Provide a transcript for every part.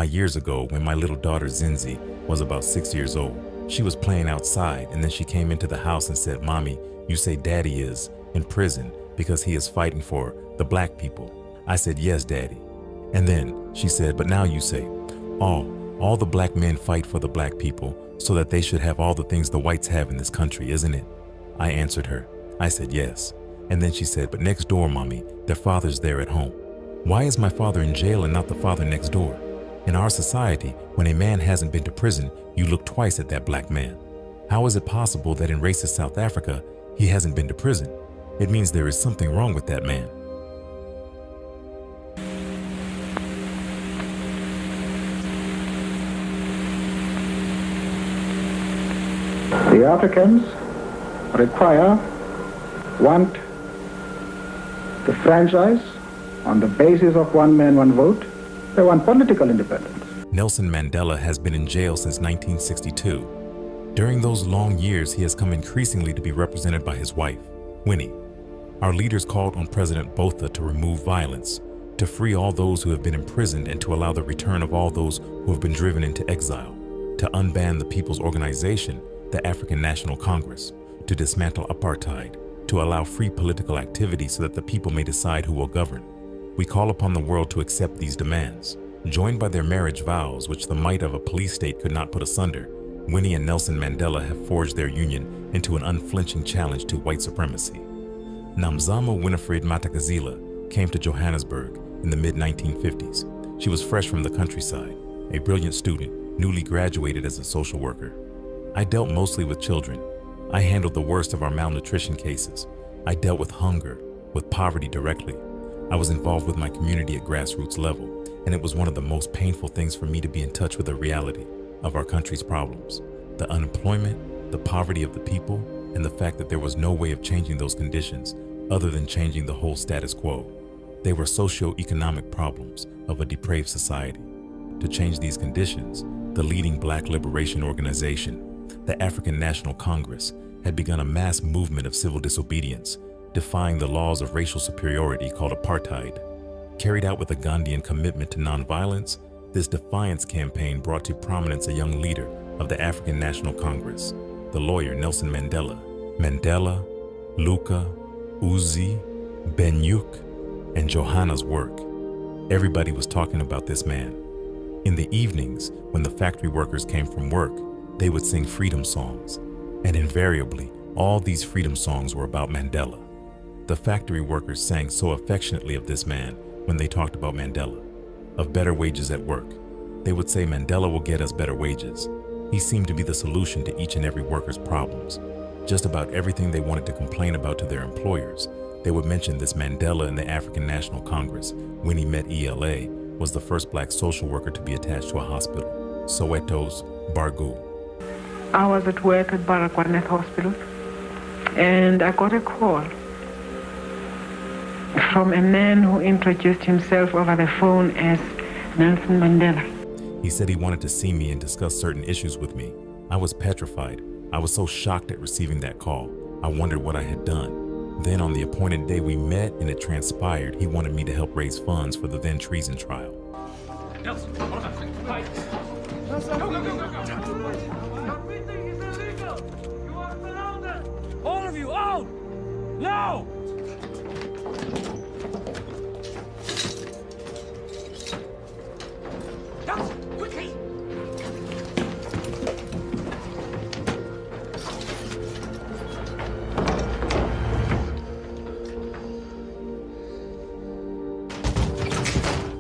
My years ago, when my little daughter Zinzi was about 6 years old, she was playing outside and then she came into the house and said, "Mommy, you say Daddy is in prison because he is fighting for the black people." I said, "Yes, Daddy." And then she said, "But now you say, all the black men fight for the black people so that they should have all the things the whites have in this country, isn't it?" I answered her. I said, "Yes." And then she said, "But next door, Mommy, their father's there at home. Why is my father in jail and not the father next door? In our society, when a man hasn't been to prison, you look twice at that black man. How is it possible that in racist South Africa, he hasn't been to prison? It means there is something wrong with that man." The Africans want the franchise on the basis of one man, one vote. They want political independence. Nelson Mandela has been in jail since 1962. During those long years, he has come increasingly to be represented by his wife, Winnie. Our leaders called on President Botha to remove violence, to free all those who have been imprisoned and to allow the return of all those who have been driven into exile, to unban the People's Organization, the African National Congress, to dismantle apartheid, to allow free political activity so that the people may decide who will govern. We call upon the world to accept these demands. Joined by their marriage vows, which the might of a police state could not put asunder, Winnie and Nelson Mandela have forged their union into an unflinching challenge to white supremacy. Nomzamo Winifred Matakazila came to Johannesburg in the mid-1950s. She was fresh from the countryside, a brilliant student, newly graduated as a social worker. I dealt mostly with children. I handled the worst of our malnutrition cases. I dealt with hunger, with poverty directly. I was involved with my community at grassroots level, and it was one of the most painful things for me to be in touch with the reality of our country's problems, the unemployment, the poverty of the people, and the fact that there was no way of changing those conditions other than changing the whole status quo. They were socio-economic problems of a depraved society. To change these conditions, the leading black liberation organization, the African National Congress, had begun a mass movement of civil disobedience, defying the laws of racial superiority called apartheid. Carried out with a Gandhian commitment to nonviolence, this defiance campaign brought to prominence a young leader of the African National Congress, the lawyer Nelson Mandela. Mandela, Luka, Uzi, Benyuk, and Johanna's work. Everybody was talking about this man. In the evenings, when the factory workers came from work, they would sing freedom songs, and invariably, all these freedom songs were about Mandela. The factory workers sang so affectionately of this man when they talked about Mandela, of better wages at work. They would say Mandela will get us better wages. He seemed to be the solution to each and every worker's problems. Just about everything they wanted to complain about to their employers, they would mention this Mandela in the African National Congress. When he met ELA, was the first black social worker to be attached to a hospital, Soweto's Bargoo. I was at work at Baragwanath Hospital, and I got a call from a man who introduced himself over the phone as Nelson Mandela. He said he wanted to see me and discuss certain issues with me. I was petrified. I was so shocked at receiving that call. I wondered what I had done. Then on the appointed day we met and it transpired, he wanted me to help raise funds for the then treason trial. Nelson, hi. Nelson, go. Everything is illegal. You are surrounded. All of you, out! Now! Nelson, quickly!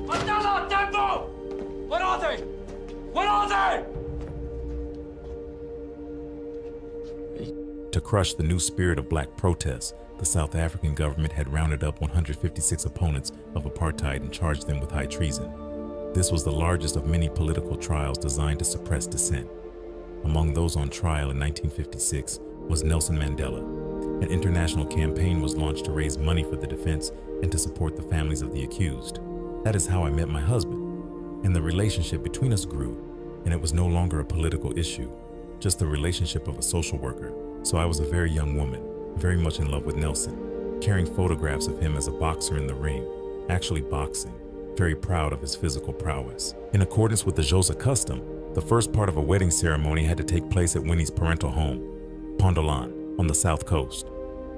Mandela, tempo! What are they? What are they? To crush the new spirit of black protest, the South African government had rounded up 156 opponents of apartheid and charged them with high treason. This was the largest of many political trials designed to suppress dissent. Among those on trial in 1956 was Nelson Mandela. An international campaign was launched to raise money for the defense and to support the families of the accused. That is how I met my husband, and the relationship between us grew, and it was no longer a political issue, just the relationship of a social worker. So I was a very young woman, very much in love with Nelson, carrying photographs of him as a boxer in the ring, actually boxing. very proud of his physical prowess. In accordance with the Xhosa custom, the first part of a wedding ceremony had to take place at Winnie's parental home, Pondolan, on the south coast.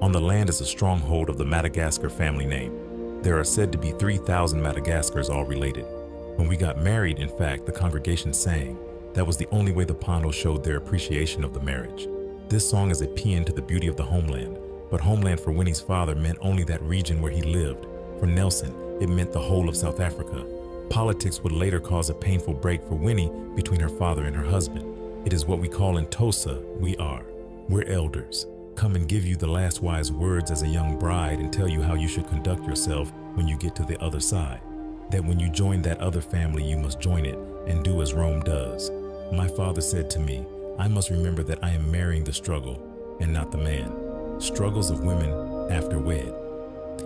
On the land is a stronghold of the Madagascar family name. There are said to be 3,000 Madagascars all related. When we got married, in fact, the congregation sang. That was the only way the Pondo showed their appreciation of the marriage. This song is a paean to the beauty of the homeland, but homeland for Winnie's father meant only that region where he lived. For Nelson, it meant the whole of South Africa. Politics would later cause a painful break for Winnie between her father and her husband. It is what we call in Xhosa, we are. We're elders. Come and give you the last wise words as a young bride and tell you how you should conduct yourself when you get to the other side. That when you join that other family, you must join it and do as Rome does. My father said to me, I must remember that I am marrying the struggle and not the man. Struggles of women after wed.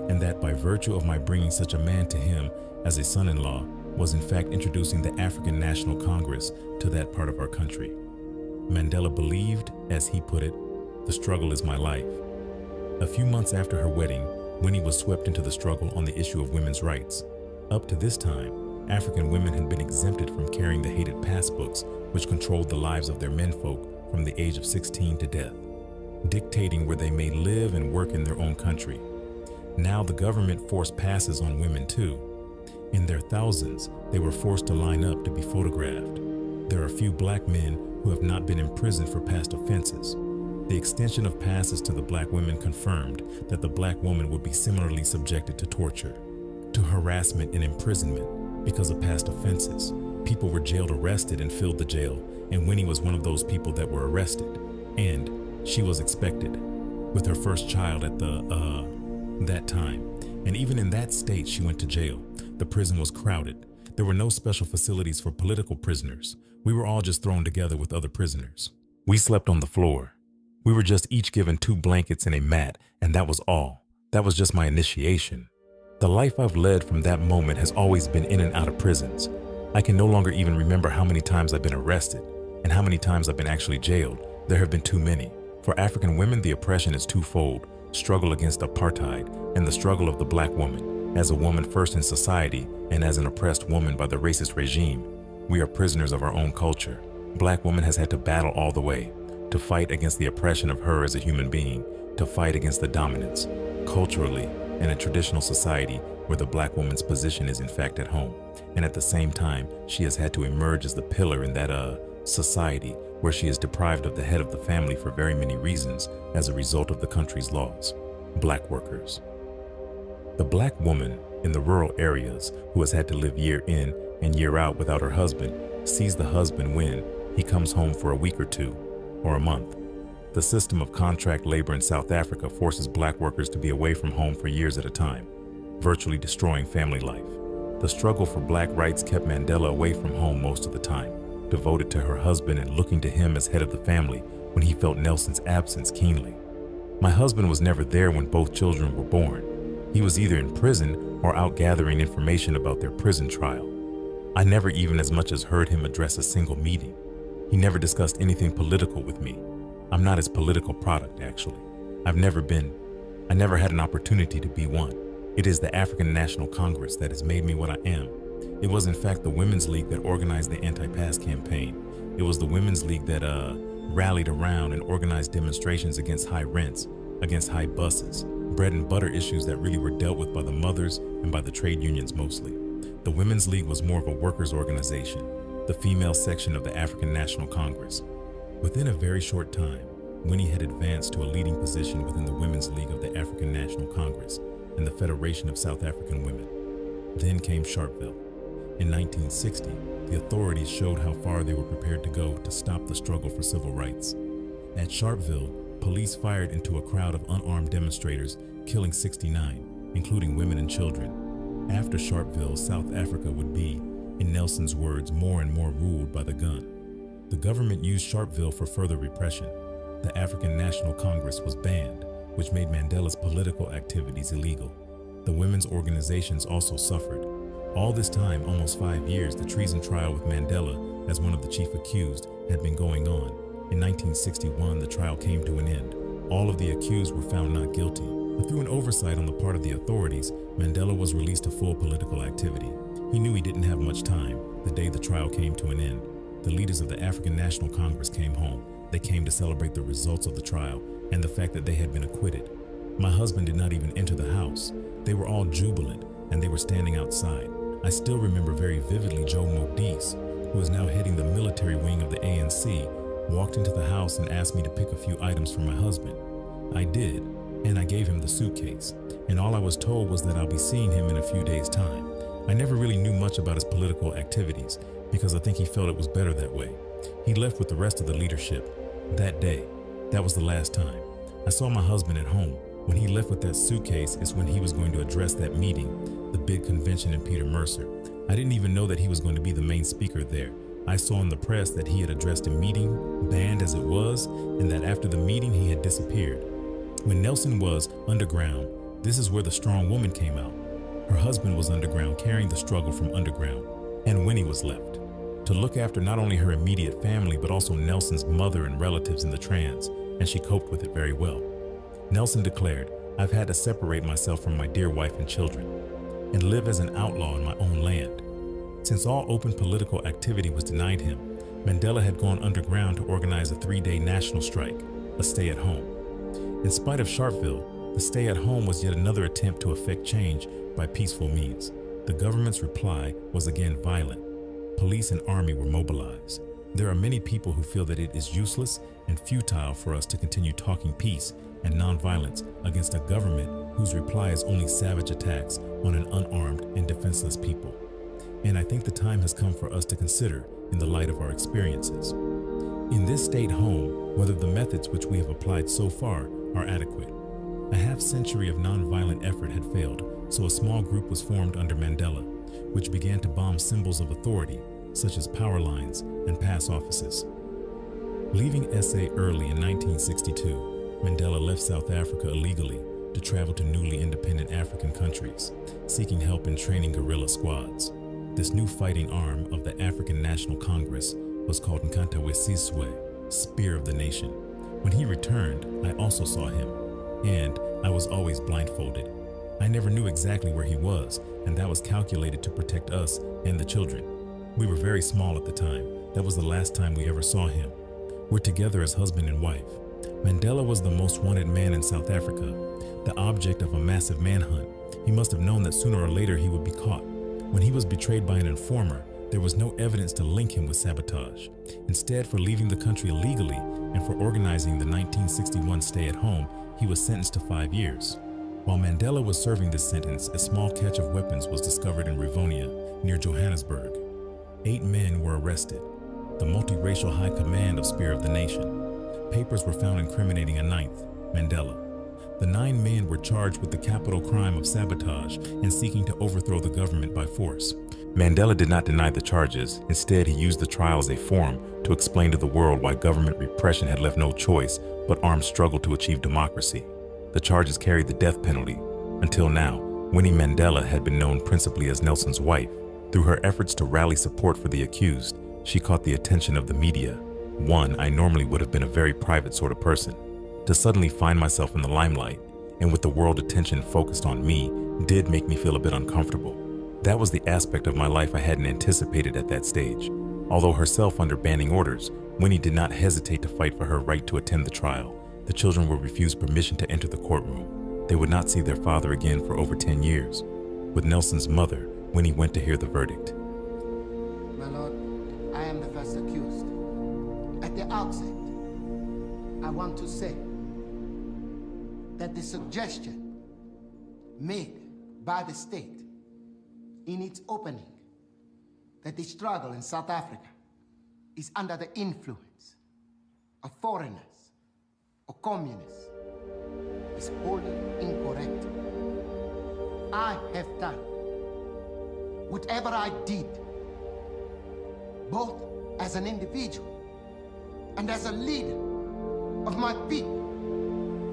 And that by virtue of my bringing such a man to him as a son-in-law was in fact introducing the African National Congress to that part of our country. Mandela believed, as he put it, the struggle is my life. A few months after her wedding, Winnie was swept into the struggle on the issue of women's rights. Up to this time, African women had been exempted from carrying the hated passbooks which controlled the lives of their menfolk from the age of 16 to death, dictating where they may live and work in their own country. Now the government forced passes on women too. In their thousands, they were forced to line up to be photographed. There are few black men who have not been imprisoned for past offenses. The extension of passes to the black women confirmed that the black woman would be similarly subjected to torture, to harassment and imprisonment because of past offenses. People were jailed arrested and filled the jail, and Winnie was one of those people that were arrested. And she was expected, with her first child at that time. And even in that state, she went to jail. The prison was crowded. There were no special facilities for political prisoners. We were all just thrown together with other prisoners. We slept on the floor. We were just each given 2 blankets and a mat, and that was all. That was just my initiation. The life I've led from that moment has always been in and out of prisons. I can no longer even remember how many times I've been arrested and how many times I've been actually jailed. There have been too many. For African women, the oppression is twofold: struggle against apartheid and the struggle of the black woman, as a woman first in society and as an oppressed woman by the racist regime. We are prisoners of our own culture. Black woman has had to battle all the way, to fight against the oppression of her as a human being, to fight against the dominance, culturally, in a traditional society where the black woman's position is in fact at home. And at the same time, she has had to emerge as the pillar in that society where she is deprived of the head of the family for very many reasons as a result of the country's laws. Black workers. The black woman in the rural areas who has had to live year in and year out without her husband sees the husband when he comes home for a week or 2 or a month. The system of contract labor in South Africa forces black workers to be away from home for years at a time, virtually destroying family life. The struggle for black rights kept Mandela away from home most of the time, devoted to her husband and looking to him as head of the family when he felt Nelson's absence keenly. My husband was never there when both children were born. He was either in prison or out gathering information about their prison trial. I never even as much as heard him address a single meeting. He never discussed anything political with me. I'm not his political product, actually. I never had an opportunity to be one. It is the African National Congress that has made me what I am. It was in fact the Women's League that organized the anti-pass campaign. It was the Women's League that rallied around and organized demonstrations against high rents, against high buses, bread and butter issues that really were dealt with by the mothers and by the trade unions mostly. The Women's League was more of a workers' organization, the female section of the African National Congress. Within a very short time, Winnie had advanced to a leading position within the Women's League of the African National Congress and the Federation of South African Women. Then came Sharpeville. In 1960, the authorities showed how far they were prepared to go to stop the struggle for civil rights. At Sharpeville, police fired into a crowd of unarmed demonstrators, killing 69, including women and children. After Sharpeville, South Africa would be, in Nelson's words, more and more ruled by the gun. The government used Sharpeville for further repression. The African National Congress was banned, which made Mandela's political activities illegal. The women's organizations also suffered. All this time, almost 5 years, the treason trial with Mandela as one of the chief accused had been going on. In 1961, the trial came to an end. All of the accused were found not guilty. But through an oversight on the part of the authorities, Mandela was released to full political activity. He knew he didn't have much time the day the trial came to an end. The leaders of the African National Congress came home. They came to celebrate the results of the trial and the fact that they had been acquitted. My husband did not even enter the house. They were all jubilant and they were standing outside. I still remember very vividly Joe Modise, who is now heading the military wing of the ANC, walked into the house and asked me to pick a few items for my husband. I did, and I gave him the suitcase, and all I was told was that I'll be seeing him in a few days' time. I never really knew much about his political activities because I think he felt it was better that way. He left with the rest of the leadership that day. That was the last time. I saw my husband at home. When he left with that suitcase is when he was going to address that meeting, the big convention in Peter Mercer. I didn't even know that he was going to be the main speaker there. I saw in the press that he had addressed a meeting, banned as it was, and that after the meeting he had disappeared. When Nelson was underground, this is where the strong woman came out. Her husband was underground, carrying the struggle from underground, and Winnie was left to look after not only her immediate family, but also Nelson's mother and relatives in the trans, and she coped with it very well. Nelson declared, "I've had to separate myself from my dear wife and children and live as an outlaw in my own land." Since all open political activity was denied him, Mandela had gone underground to organize a 3-day national strike, a stay-at-home. In spite of Sharpeville, the stay-at-home was yet another attempt to effect change by peaceful means. The government's reply was again violent. Police and army were mobilized. There are many people who feel that it is useless and futile for us to continue talking peace and nonviolence against a government whose reply is only savage attacks on an unarmed and defenseless people. And I think the time has come for us to consider in the light of our experiences. In this state home, whether the methods which we have applied so far are adequate. A half-century of nonviolent effort had failed, so a small group was formed under Mandela, which began to bomb symbols of authority, such as power lines and pass offices. Leaving SA early in 1962, Mandela left South Africa illegally to travel to newly independent African countries, seeking help in training guerrilla squads. This new fighting arm of the African National Congress was called Tumultuous, Spear of the Nation. When he returned, I also saw him, and I was always blindfolded. I never knew exactly where he was, and that was calculated to protect us and the children. We were very small at the time. That was the last time we ever saw him. We're together as husband and wife. Mandela was the most wanted man in South Africa, the object of a massive manhunt. He must have known that sooner or later he would be caught. When he was betrayed by an informer, there was no evidence to link him with sabotage. Instead, for leaving the country illegally and for organizing the 1961 stay-at-home, he was sentenced to 5 years. While Mandela was serving this sentence, a small catch of weapons was discovered in Rivonia, near Johannesburg. 8 men were arrested, the multiracial high command of Spear of the Nation. Papers were found incriminating a 9th, Mandela. The 9 men were charged with the capital crime of sabotage and seeking to overthrow the government by force. Mandela did not deny the charges. Instead, he used the trial as a forum to explain to the world why government repression had left no choice but armed struggle to achieve democracy. The charges carried the death penalty. Until now, Winnie Mandela had been known principally as Nelson's wife. Through her efforts to rally support for the accused, she caught the attention of the media. One, I normally would have been a very private sort of person. To suddenly find myself in the limelight, and with the world attention focused on me, did make me feel a bit uncomfortable. That was the aspect of my life I hadn't anticipated at that stage. Although herself under banning orders, Winnie did not hesitate to fight for her right to attend the trial. The children were refused permission to enter the courtroom. They would not see their father again for over 10 years. With Nelson's mother, Winnie went to hear the verdict. My lord, I am the first accused. At the outset, I want to say that the suggestion made by the state in its opening that the struggle in South Africa is under the influence of foreigners or communists is wholly incorrect. I have done whatever I did, both as an individual and as a leader of my people,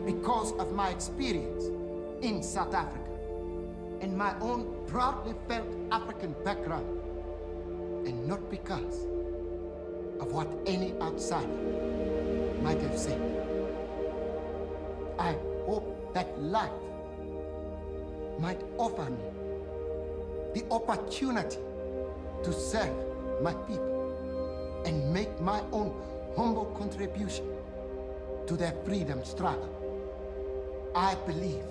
because of my experience in South Africa and my own proudly felt African background, and not because of what any outsider might have said. I hope that life might offer me the opportunity to serve my people and make my own humble contribution to their freedom struggle. I believe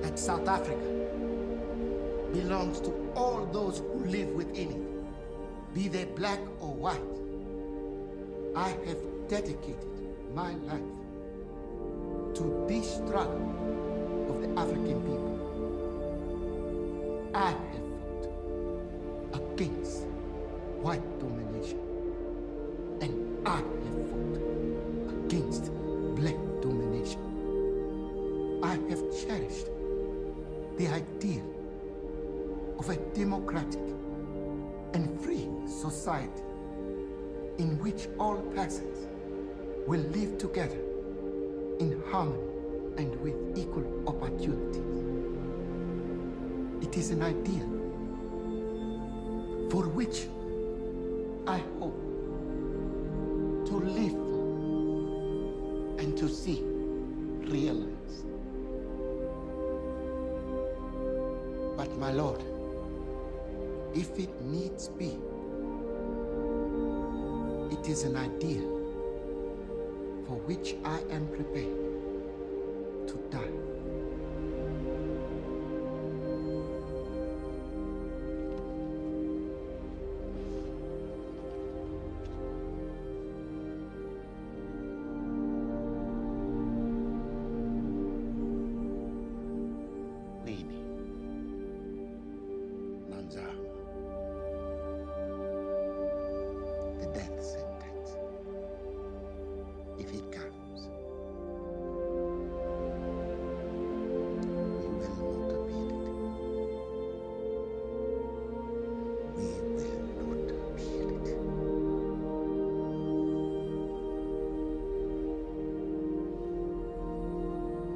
that South Africa belongs to all those who live within it, be they black or white. I have dedicated my life to this struggle of the African people. I have fought against white domination, and I have fought against black domination. I have cherished the ideal of a democratic and free society in which all persons will live together in harmony and with equal opportunities. It is an ideal for which I hope to live for and to see realized. But my Lord, if it needs be, it is an ideal for which I am prepared to die. Winnie, Nanzama, the death sentence, if it comes, we will not appeal it. We will not appeal it.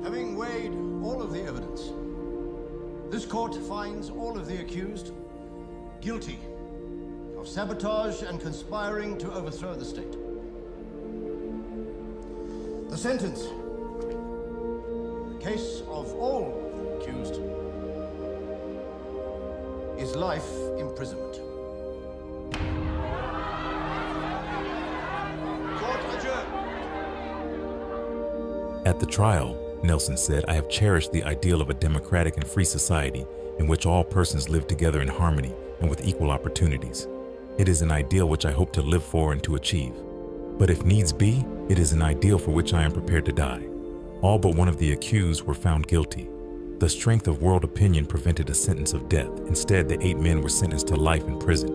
Having weighed all of the evidence, this court finds all of the accused guilty of sabotage and conspiring to overthrow the state. The sentence, in the case of all the accused, is life imprisonment. Court adjourned. At the trial, Nelson said, "I have cherished the ideal of a democratic and free society in which all persons live together in harmony and with equal opportunities. It is an ideal which I hope to live for and to achieve. But if needs be, it is an ideal for which I am prepared to die." All but one of the accused were found guilty. The strength of world opinion prevented a sentence of death. Instead, the 8 men were sentenced to life in prison.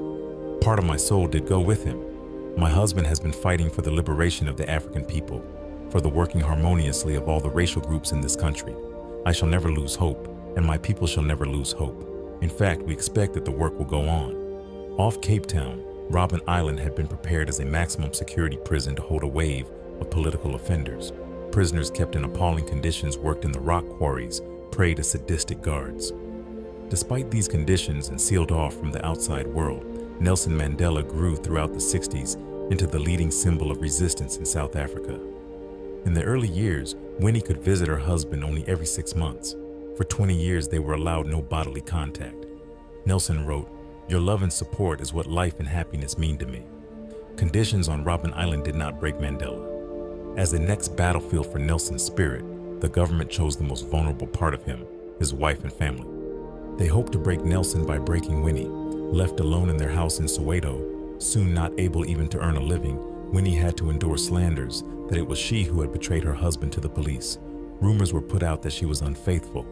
Part of my soul did go with him. My husband has been fighting for the liberation of the African people, for the working harmoniously of all the racial groups in this country. I shall never lose hope, and my people shall never lose hope. In fact, we expect that the work will go on. Off Cape Town, Robben Island had been prepared as a maximum security prison to hold a wave of political offenders. Prisoners kept in appalling conditions worked in the rock quarries, prey to sadistic guards. Despite these conditions and sealed off from the outside world, Nelson Mandela grew throughout the 60s into the leading symbol of resistance in South Africa. In the early years, Winnie could visit her husband only every 6 months. For 20 years, they were allowed no bodily contact. Nelson wrote, "Your love and support is what life and happiness mean to me." Conditions on Robben Island did not break Mandela. As the next battlefield for Nelson's spirit, the government chose the most vulnerable part of him, his wife and family. They hoped to break Nelson by breaking Winnie. Left alone in their house in Soweto, soon not able even to earn a living, Winnie had to endure slanders that it was she who had betrayed her husband to the police. Rumors were put out that she was unfaithful.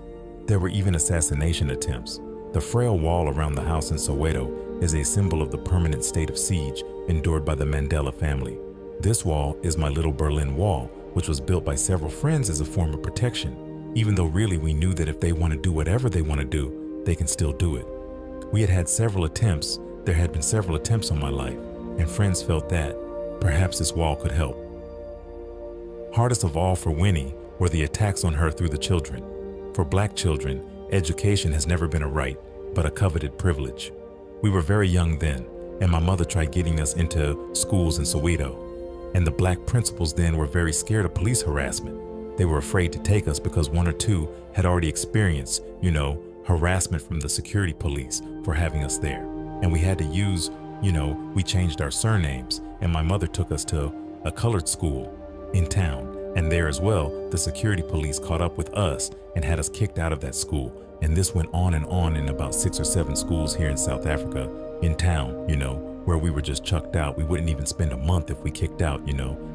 There were even assassination attempts. The frail wall around the house in Soweto is a symbol of the permanent state of siege endured by the Mandela family. This wall is my little Berlin Wall, which was built by several friends as a form of protection, even though really we knew that if they want to do whatever they want to do, they can still do it. We had several attempts. There had been several attempts on my life, and friends felt that perhaps this wall could help. Hardest of all for Winnie were the attacks on her through the children. For black children, education has never been a right, but a coveted privilege. We were very young then, and my mother tried getting us into schools in Soweto. And the black principals then were very scared of police harassment. They were afraid to take us because one or two had already experienced, harassment from the security police for having us there. And we had to use, we changed our surnames, and my mother took us to a colored school in town. And there as well, the security police caught up with us and had us kicked out of that school. And this went on in about 6 or 7 schools here in South Africa, in town, where we were just chucked out. We wouldn't even spend a month if we kicked out,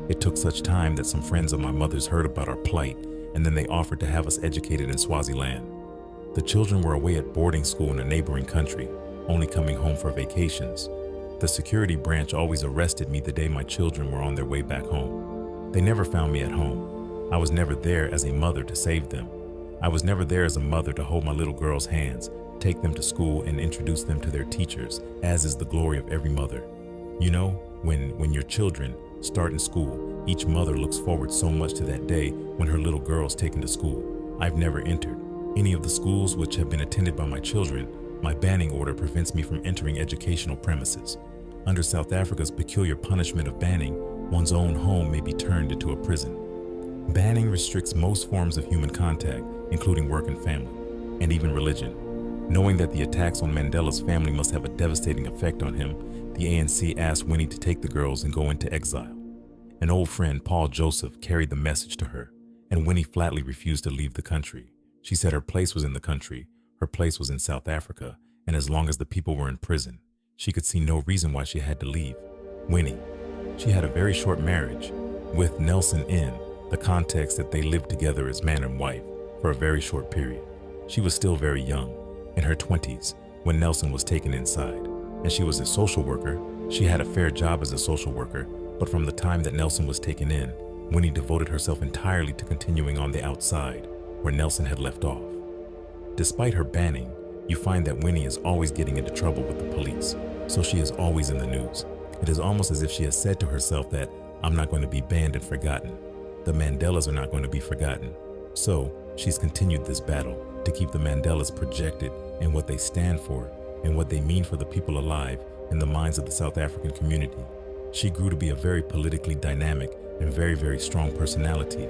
It took such time that some friends of my mother's heard about our plight, and then they offered to have us educated in Swaziland. The children were away at boarding school in a neighboring country, only coming home for vacations. The security branch always arrested me the day my children were on their way back home. They never found me at home. I was never there as a mother to save them. I was never there as a mother to hold my little girls' hands, take them to school, and introduce them to their teachers, as is the glory of every mother. When your children start in school, each mother looks forward so much to that day when her little girl's taken to school. I've never entered any of the schools which have been attended by my children. My banning order prevents me from entering educational premises. Under South Africa's peculiar punishment of banning, one's own home may be turned into a prison. Banning restricts most forms of human contact, including work and family, and even religion. Knowing that the attacks on Mandela's family must have a devastating effect on him, the ANC asked Winnie to take the girls and go into exile. An old friend, Paul Joseph, carried the message to her, and Winnie flatly refused to leave the country. She said her place was in the country, her place was in South Africa, and as long as the people were in prison, she could see no reason why she had to leave. Winnie, she had a very short marriage with Nelson in the context that they lived together as man and wife for a very short period. She was still very young, in her 20s, when Nelson was taken inside, and she was a social worker. She had a fair job as a social worker, but from the time that Nelson was taken in, Winnie devoted herself entirely to continuing on the outside, where Nelson had left off. Despite her banning, you find that Winnie is always getting into trouble with the police, so she is always in the news. It is almost as if she has said to herself that, I'm not going to be banned and forgotten. The Mandelas are not going to be forgotten. So, she's continued this battle to keep the Mandelas projected in what they stand for and what they mean for the people alive in the minds of the South African community. She grew to be a very politically dynamic and very, very strong personality.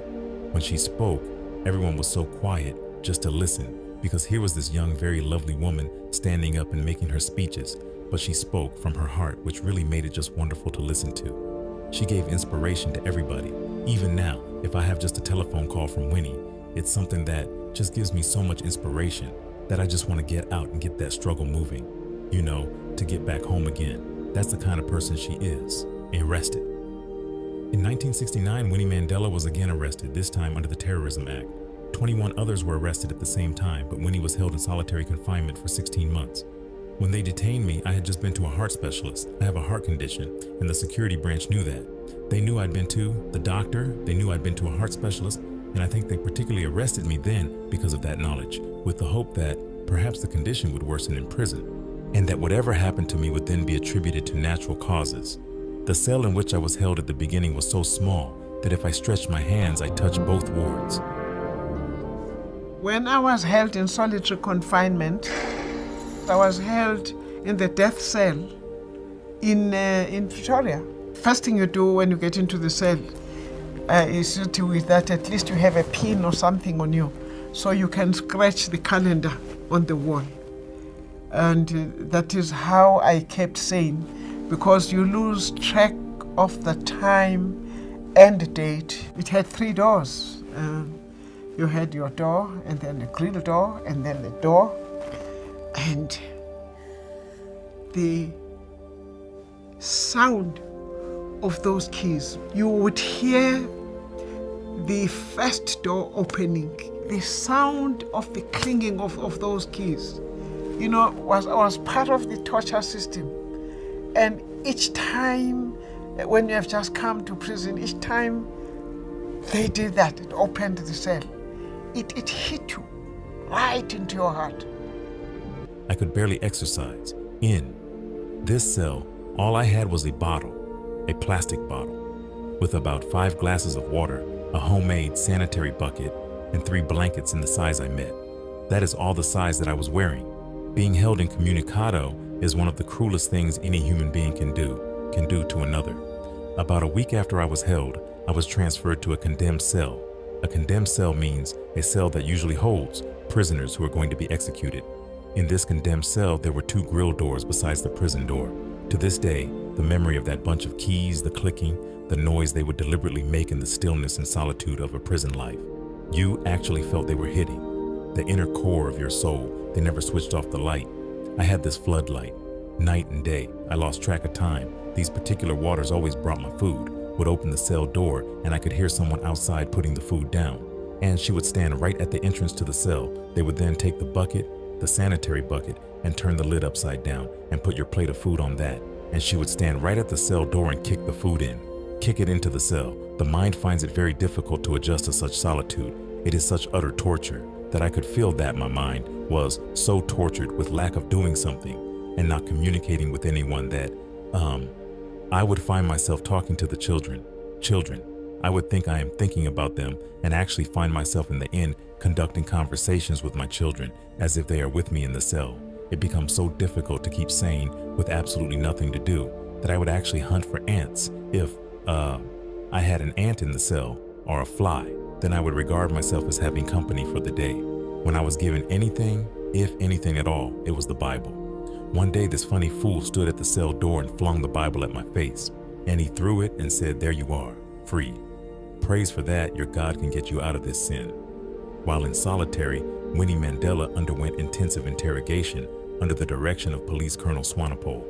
When she spoke, everyone was so quiet just to listen, because here was this young, very lovely woman standing up and making her speeches, but she spoke from her heart, which really made it just wonderful to listen to. She gave inspiration to everybody. Even now, if I have just a telephone call from Winnie, it's something that just gives me so much inspiration that I just want to get out and get that struggle moving, to get back home again. That's the kind of person she is, arrested. In 1969, Winnie Mandela was again arrested, this time under the Terrorism Act. 21 others were arrested at the same time, but Winnie was held in solitary confinement for 16 months. When they detained me, I had just been to a heart specialist. I have a heart condition, and the security branch knew that. They knew I'd been to the doctor, they knew I'd been to a heart specialist, and I think they particularly arrested me then because of that knowledge, with the hope that perhaps the condition would worsen in prison, and that whatever happened to me would then be attributed to natural causes. The cell in which I was held at the beginning was so small that if I stretched my hands, I touched both wards. When I was held in solitary confinement, I was held in the death cell in Pretoria. First thing you do when you get into the cell is to with that at least you have a pin or something on you, so you can scratch the calendar on the wall. And that is how I kept sane, because you lose track of the time and the date. It had 3 doors. You had your door, and then the grill door, and then the door. And the sound of those keys, you would hear the first door opening, the sound of the clinging of those keys, was part of the torture system. And each time, when you have just come to prison, each time they did that, it opened the cell. It hit you right into your heart. I could barely exercise. In this cell, all I had was a bottle, a plastic bottle, with about 5 glasses of water, a homemade sanitary bucket, and 3 blankets in the size I met. That is all the size that I was wearing. Being held incommunicado is one of the cruelest things any human being can do to another. About a week after I was held, I was transferred to a condemned cell. A condemned cell means a cell that usually holds prisoners who are going to be executed. In this condemned cell, there were 2 grill doors besides the prison door. To this day, the memory of that bunch of keys, the clicking, the noise they would deliberately make in the stillness and solitude of a prison life. You actually felt they were hitting the inner core of your soul. They never switched off the light. I had this floodlight. Night and day, I lost track of time. These particular waters always brought my food, would open the cell door, and I could hear someone outside putting the food down. And she would stand right at the entrance to the cell. They would then take the bucket, the sanitary bucket, and turn the lid upside down and put your plate of food on that. And she would stand right at the cell door and kick the food in, kick it into the cell. The mind finds it very difficult to adjust to such solitude. It is such utter torture that I could feel that my mind was so tortured with lack of doing something and not communicating with anyone that, I would find myself talking to the children. I would think I am thinking about them and actually find myself in the end conducting conversations with my children as if they are with me in the cell. It becomes so difficult to keep sane with absolutely nothing to do that I would actually hunt for ants. If I had an ant in the cell or a fly, then I would regard myself as having company for the day. When I was given anything, if anything at all, it was the Bible. One day this funny fool stood at the cell door and flung the Bible at my face, and he threw it and said, "There you are, free. Praise for that, your God can get you out of this sin." While in solitary, Winnie Mandela underwent intensive interrogation under the direction of Police Colonel Swanepoel.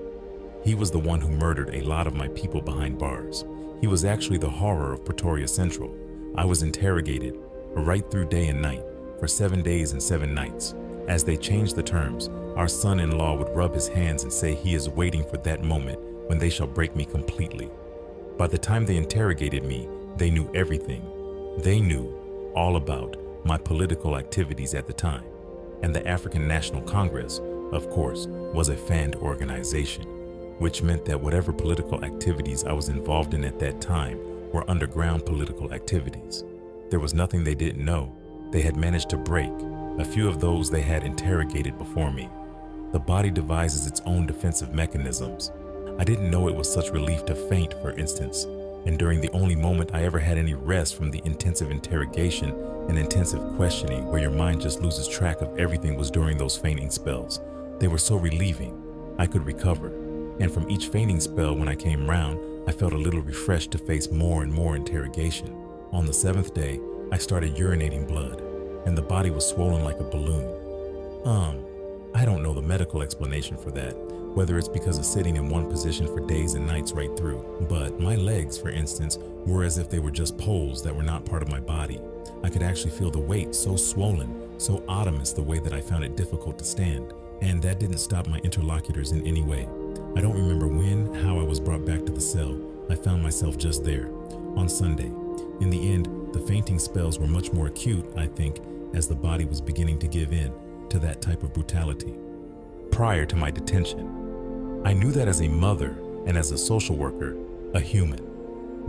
He was the one who murdered a lot of my people behind bars. He was actually the horror of Pretoria Central. I was interrogated right through day and night for 7 days and 7 nights. As they changed the terms, our son-in-law would rub his hands and say he is waiting for that moment when they shall break me completely. By the time they interrogated me, they knew everything. They knew all about my political activities at the time. And the African National Congress, of course, was a fanned organization, which meant that whatever political activities I was involved in at that time were underground political activities. There was nothing they didn't know. They had managed to break a few of those they had interrogated before me. The body devises its own defensive mechanisms. I didn't know it was such relief to faint, for instance, and during the only moment I ever had any rest from the intensive interrogation and intensive questioning where your mind just loses track of everything was during those fainting spells. They were so relieving. I could recover, and from each fainting spell when I came round, I felt a little refreshed to face more and more interrogation. On the 7th day, I started urinating blood, and the body was swollen like a balloon. I don't know the medical explanation for that, whether it's because of sitting in one position for days and nights right through, but my legs, for instance, were as if they were just poles that were not part of my body. I could actually feel the weight so swollen, so ominous the way that I found it difficult to stand, and that didn't stop my interlocutors in any way. I don't remember when, how I was brought back to the cell. I found myself just there, on Sunday. In the end, the fainting spells were much more acute, I think, as the body was beginning to give in to that type of brutality. Prior to my detention, I knew that as a mother and as a social worker, a human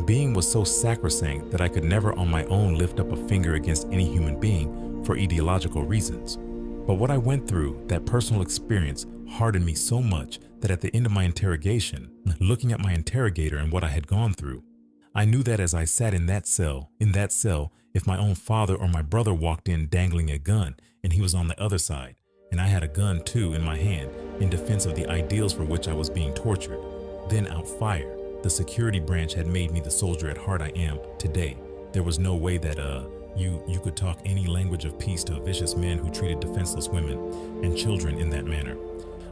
being was so sacrosanct that I could never on my own lift up a finger against any human being for ideological reasons. But what I went through, that personal experience, hardened me so much that at the end of my interrogation, looking at my interrogator and what I had gone through, I knew that as I sat in that cell, if my own father or my brother walked in dangling a gun and he was on the other side, and I had a gun too in my hand in defense of the ideals for which I was being tortured, then out fire. The security branch had made me the soldier at heart I am today. There was no way that you could talk any language of peace to a vicious man who treated defenseless women and children in that manner.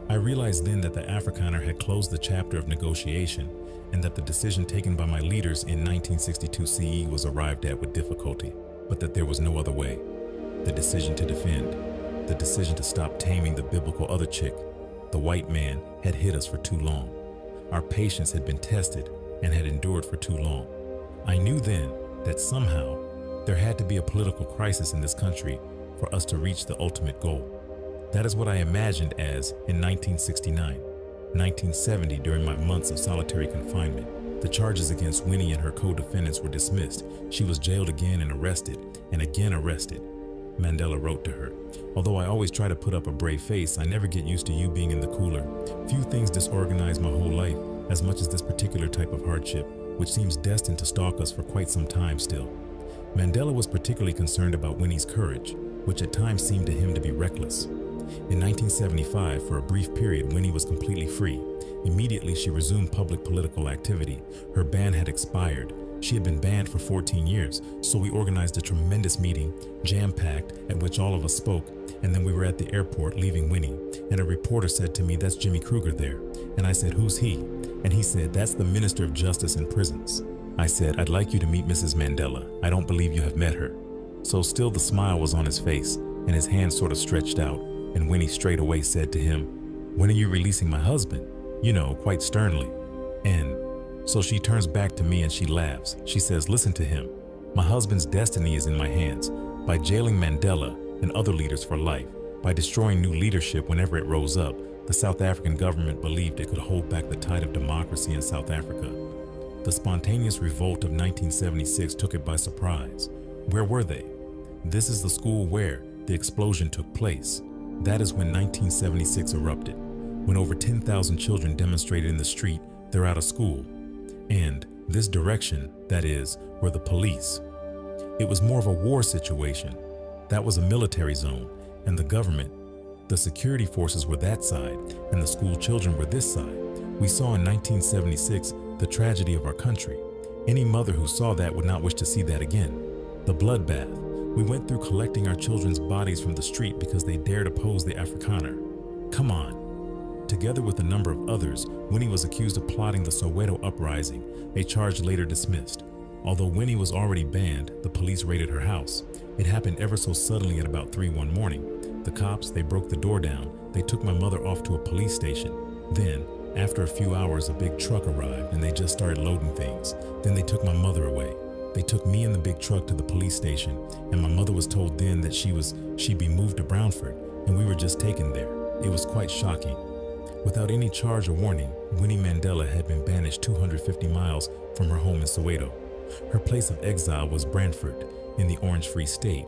I realized then that the Afrikaner had closed the chapter of negotiation and that the decision taken by my leaders in 1962 CE was arrived at with difficulty, but that there was no other way. The decision to defend, the decision to stop taming the biblical other chick, the white man, had hit us for too long. Our patience had been tested and had endured for too long. I knew then that somehow there had to be a political crisis in this country for us to reach the ultimate goal. That is what I imagined as in 1969, 1970 during my months of solitary confinement. The charges against Winnie and her co-defendants were dismissed. She was jailed again and again arrested. Mandela wrote to her, "Although I always try to put up a brave face, I never get used to you being in the cooler. Few things disorganize my whole life as much as this particular type of hardship, which seems destined to stalk us for quite some time still." Mandela was particularly concerned about Winnie's courage, which at times seemed to him to be reckless. In 1975, for a brief period, Winnie was completely free. Immediately, she resumed public political activity. Her ban had expired. She had been banned for 14 years, so we organized a tremendous meeting, jam-packed, at which all of us spoke, and then we were at the airport leaving Winnie, and a reporter said to me, "That's Jimmy Kruger there." And I said, "Who's he?" And he said, "That's the Minister of Justice and Prisons." I said, "I'd like you to meet Mrs. Mandela. I don't believe you have met her." So still the smile was on his face, and his hand sort of stretched out, and Winnie straight away said to him, "When are you releasing my husband?" You know, quite sternly. And so she turns back to me and she laughs. She says, "Listen to him. My husband's destiny is in my hands. By jailing Mandela and other leaders for life, by destroying new leadership whenever it rose up, the South African government believed it could hold back the tide of democracy in South Africa. The spontaneous revolt of 1976 took it by surprise. Where were they? This is the school where the explosion took place. That is when 1976 erupted, when over 10,000 children demonstrated in the street. They're out of school. And this direction, that is, were the police. It was more of a war situation. That was a military zone, and the government, the security forces were that side, and the school children were this side. We saw in 1976 the tragedy of our country. Any mother who saw that would not wish to see that again. The bloodbath. We went through collecting our children's bodies from the street because they dared oppose the Afrikaner. Come on. Together with a number of others, Winnie was accused of plotting the Soweto uprising, a charge later dismissed. Although Winnie was already banned, the police raided her house. It happened ever so suddenly at about 3 one morning. The cops, they broke the door down. They took my mother off to a police station. Then, after a few hours, a big truck arrived and they just started loading things. Then they took my mother away. They took me in the big truck to the police station, and my mother was told then that she'd be moved to Brownford, and we were just taken there. It was quite shocking. Without any charge or warning, Winnie Mandela had been banished 250 miles from her home in Soweto. Her place of exile was Brantford, in the Orange Free State.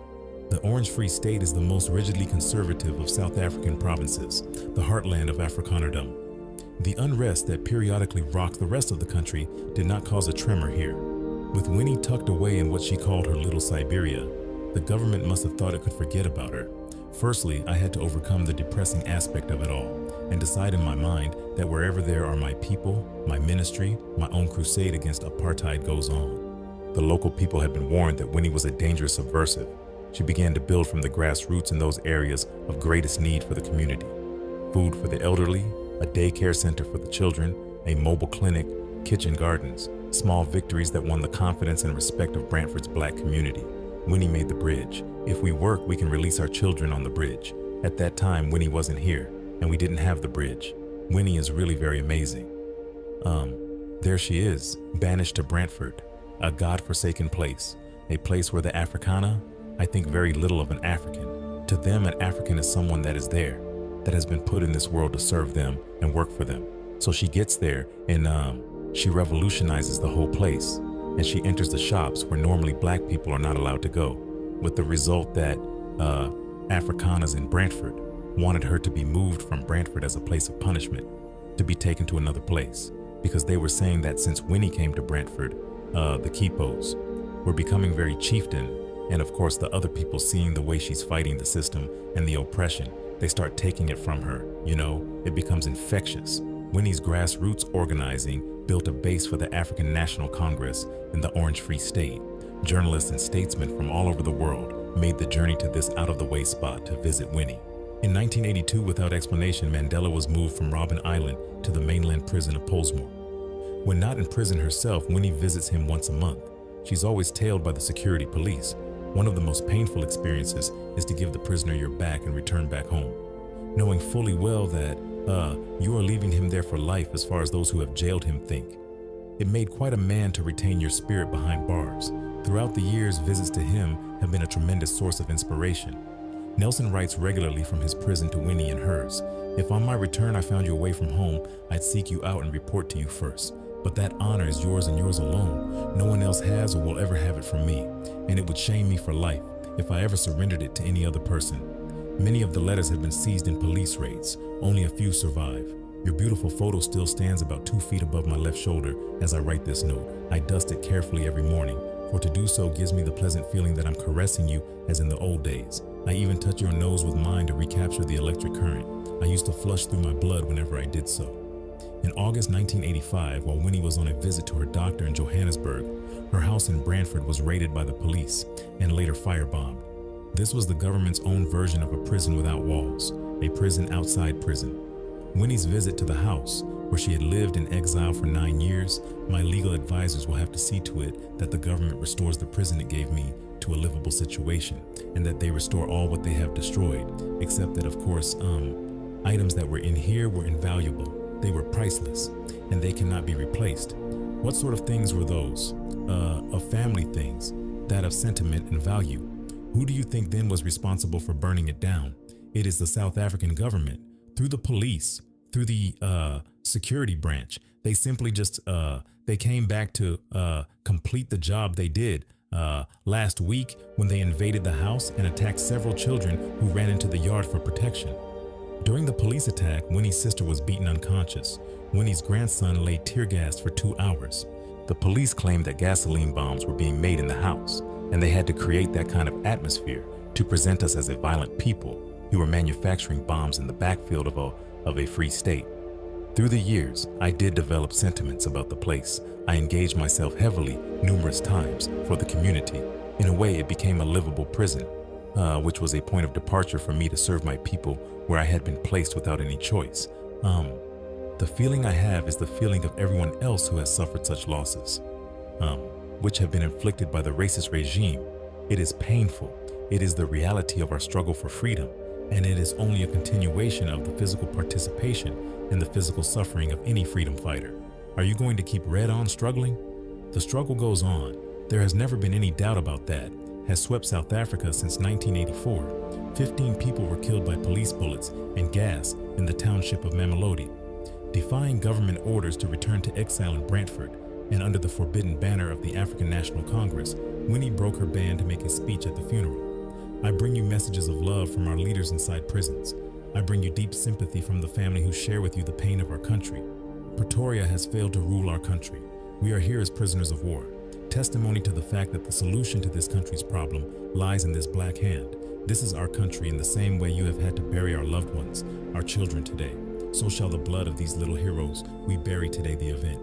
The Orange Free State is the most rigidly conservative of South African provinces, the heartland of Afrikanerdom. The unrest that periodically rocked the rest of the country did not cause a tremor here. With Winnie tucked away in what she called her little Siberia, the government must have thought it could forget about her. Firstly, I had to overcome the depressing aspect of it all and decide in my mind that wherever there are my people, my ministry, my own crusade against apartheid goes on. The local people had been warned that Winnie was a dangerous subversive. She began to build from the grassroots in those areas of greatest need for the community. Food for the elderly, a daycare center for the children, a mobile clinic, kitchen gardens, small victories that won the confidence and respect of Brantford's black community. Winnie made the bridge. If we work, we can release our children on the bridge. At that time, Winnie wasn't here, and we didn't have the bridge. Winnie is really very amazing. There she is, banished to Brantford, a God-forsaken place, a place where the Afrikaner, I think very little of an African. To them, an African is someone that is there, that has been put in this world to serve them and work for them. So she gets there and she revolutionizes the whole place, and she enters the shops where normally black people are not allowed to go, with the result that Afrikaners in Brantford wanted her to be moved from Brantford as a place of punishment, to be taken to another place, because they were saying that since Winnie came to Brantford, the Kipos were becoming very chieftain, and of course the other people seeing the way she's fighting the system and the oppression, they start taking it from her. You know, it becomes infectious. Winnie's grassroots organizing built a base for the African National Congress in the Orange Free State. Journalists and statesmen from all over the world made the journey to this out-of-the-way spot to visit Winnie. In 1982, without explanation, Mandela was moved from Robben Island to the mainland prison of Pollsmoor. When not in prison herself, Winnie visits him once a month. She's always tailed by the security police. One of the most painful experiences is to give the prisoner your back and return back home, knowing fully well that you are leaving him there for life as far as those who have jailed him think. It made quite a man to retain your spirit behind bars. Throughout the years, visits to him have been a tremendous source of inspiration. Nelson writes regularly from his prison to Winnie and hers. If on my return I found you away from home, I'd seek you out and report to you first. But that honor is yours and yours alone. No one else has or will ever have it from me, and it would shame me for life if I ever surrendered it to any other person. Many of the letters have been seized in police raids. Only a few survive. Your beautiful photo still stands about 2 feet above my left shoulder as I write this note. I dust it carefully every morning, for to do so gives me the pleasant feeling that I'm caressing you as in the old days. I even touch your nose with mine to recapture the electric current. I used to flush through my blood whenever I did so. In August 1985, while Winnie was on a visit to her doctor in Johannesburg, her house in Brantford was raided by the police and later firebombed. This was the government's own version of a prison without walls, a prison outside prison. Winnie's visit to the house, where she had lived in exile for 9 years, my legal advisors will have to see to it that the government restores the prison it gave me to a livable situation, and that they restore all what they have destroyed, except that, of course, items that were in here were invaluable. They were priceless, and they cannot be replaced. What sort of things were those? Of family things, that of sentiment and value. Who do you think then was responsible for burning it down? It is the South African government, through the police, through the security branch. They simply just, they came back to complete the job they did last week when they invaded the house and attacked several children who ran into the yard for protection. During the police attack, Winnie's sister was beaten unconscious. Winnie's grandson lay tear-gassed for 2 hours. The police claimed that gasoline bombs were being made in the house, and they had to create that kind of atmosphere to present us as a violent people who were manufacturing bombs in the backfield of a free state. Through the years, I did develop sentiments about the place. I engaged myself heavily numerous times for the community. In a way, it became a livable prison, which was a point of departure for me to serve my people where I had been placed without any choice. The feeling I have is the feeling of everyone else who has suffered such losses, which have been inflicted by the racist regime. It is painful. It is the reality of our struggle for freedom, and it is only a continuation of the physical participation in the physical suffering of any freedom fighter. Are you going to keep red on struggling? The struggle goes on. There has never been any doubt about that. Has swept South Africa since 1984. 15 people were killed by police bullets and gas in the township of Mamelodi. Defying government orders to return to exile in Brantford, and under the forbidden banner of the African National Congress, Winnie broke her band to make a speech at the funeral. I bring you messages of love from our leaders inside prisons. I bring you deep sympathy from the family who share with you the pain of our country. Pretoria has failed to rule our country. We are here as prisoners of war. Testimony to the fact that the solution to this country's problem lies in this black hand. This is our country in the same way you have had to bury our loved ones, our children today. So shall the blood of these little heroes we bury today the event.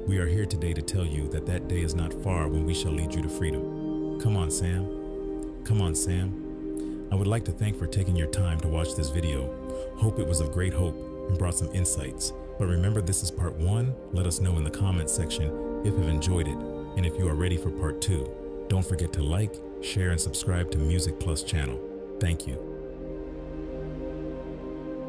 We are here today to tell you that that day is not far when we shall lead you to freedom. Come on, Sam. Come on, Sam. I would like to thank for taking your time to watch this video. Hope it was of great hope and brought some insights. But remember, this is part 1. Let us know in the comments section if you've enjoyed it and if you are ready for part 2. Don't forget to like, share, and subscribe to Music Plus channel. Thank you.